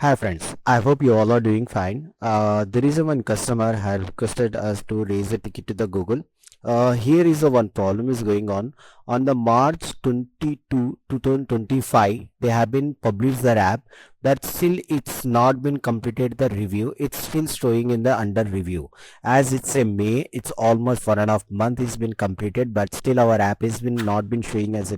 Hi friends, I hope you all are doing fine. There is one customer had requested us to raise a ticket to the Google. Here is the one problem is going on. On the March 22, 2025, they have been published their app, but still it's not been completed the review. It's still showing in the under review. As it's a May, it's almost 1.5 month is been completed, but still our app has been not been showing as a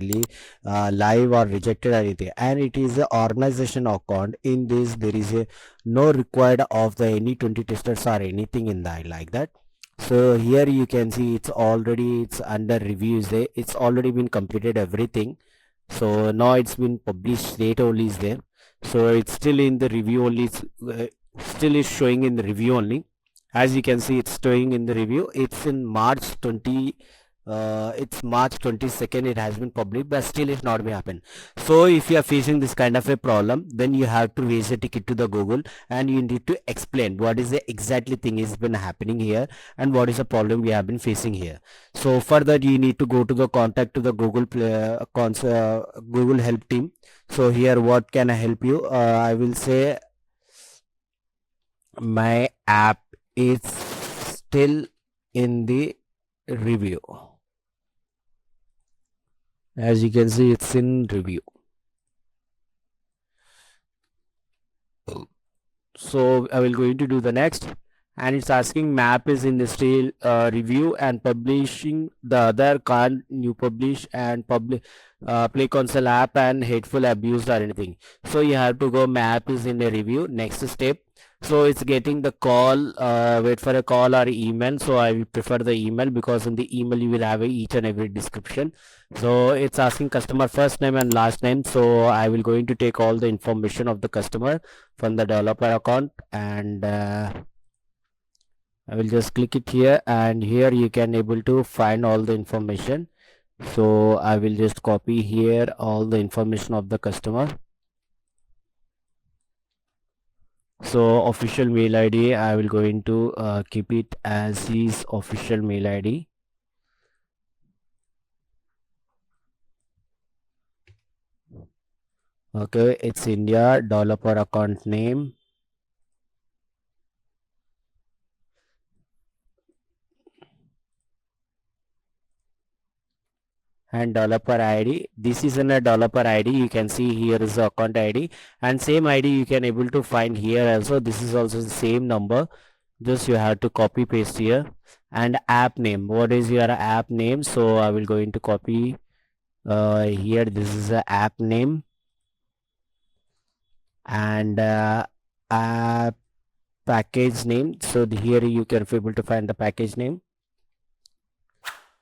live or rejected or anything, and it is a organization account. In this there is a no required of the any 20 testers or anything in that like that. So here you can see it's under review is there. It's already been completed everything. So now it's been published date only is there. So it's still in the review only. Still is showing in the review only. As you can see, it's showing in the review. It's in March 20. It's March 22nd. It has been published, but still it's not been happened. So if you are facing this kind of a problem, then you have to raise a ticket to the Google, and you need to explain what is the exactly thing is been happening here and what is the problem we have been facing here. So for that you need to go to the contact to the Google help team. So here what can I help you? I will say my app is still in the review. As you can see, it's in review. So I will going to do the next, and it's asking map is in the still review and publishing the other can't you publish and play console app and hateful abuse or anything. So you have to go map is in the review. Next step, so it's getting the call, wait for a call or email. So I will prefer the email, because in the email you will have each and every description. So it's asking customer first name and last name. So I will going to take all the information of the customer from the developer account, and I will just click it here, and here you can able to find all the information. So I will just copy here all the information of the customer. So official mail ID, I will going to keep it as his official mail ID. Okay, it's India, developer account name, and developer ID. This is in a developer ID. You can see here is the account ID, and same ID you can able to find here also. This is also the same number. Just you have to copy paste here. And app name, what is your app name? So I will going to copy here. This is the app name, and app package name. So here you can be able to find the package name.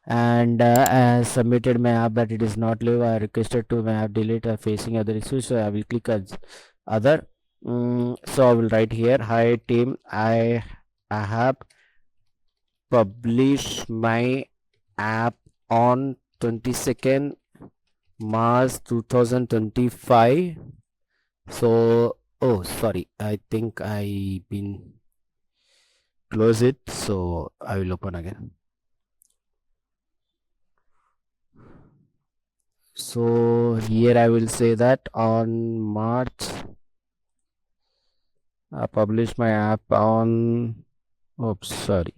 And as submitted my app but it is not live, I requested to my app delete facing other issues. So I will click as other. So I will write here, hi team, I have published my app on 22nd March 2025. So oh sorry, I think I been close it, so I will open again. So here I will say that on March I published my app on, oops, sorry.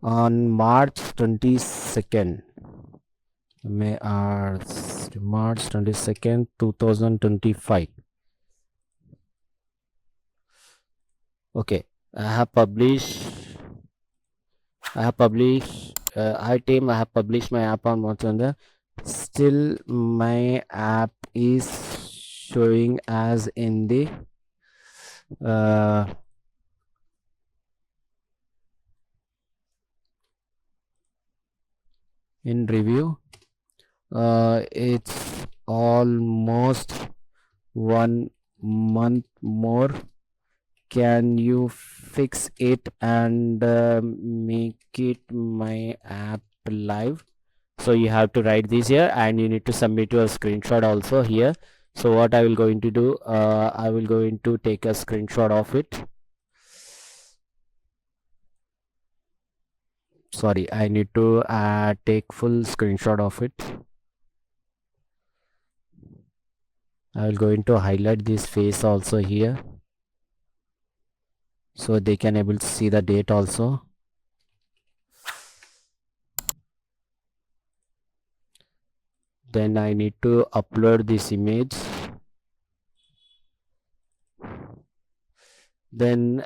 On March 22nd, March 22nd, 2025. Okay, I have published hi team, I have published my app on March on the, still my app is showing as in the in review. It's almost 1 month more. Can you fix it and make it my app live? So you have to write this here, and you need to submit your screenshot also here. So what I will going to do, I will going to take a screenshot of it. Sorry, I need to take full screenshot of it. I will going to highlight this face also here, so they can able to see the date also. Then I need to upload this image. Then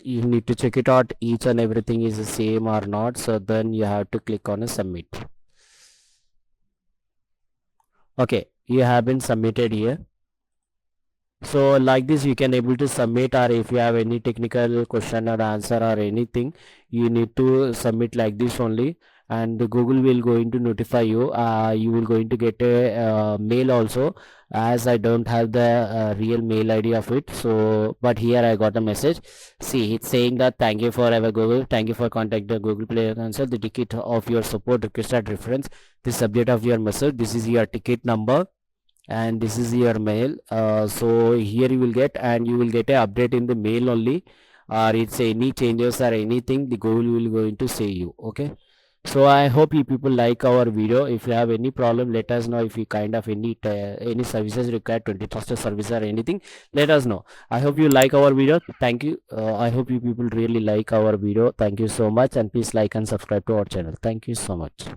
you need to check it out, each and everything is the same or not. So then you have to click on a submit. Okay, you have been submitted here. So like this you can able to submit, or if you have any technical question or answer or anything, you need to submit like this only, and Google will going to notify you. You will going to get a mail also, as I don't have the real mail ID of it. So but here I got a message. See, it's saying that thank you for ever Google, thank you for contacting the Google Play Console, the ticket of your support requested reference, the subject of your message, this is your ticket number, and this is your mail. So here you will get, and you will get a update in the mail only, or it's any changes or anything, the Google will going to say you. Okay, so I hope you people like our video. If you have any problem, let us know. If you kind of any services required, 20 service or anything, let us know. I hope you like our video. Thank you. I hope you people really like our video. Thank you so much, and please like and subscribe to our channel. Thank you so much.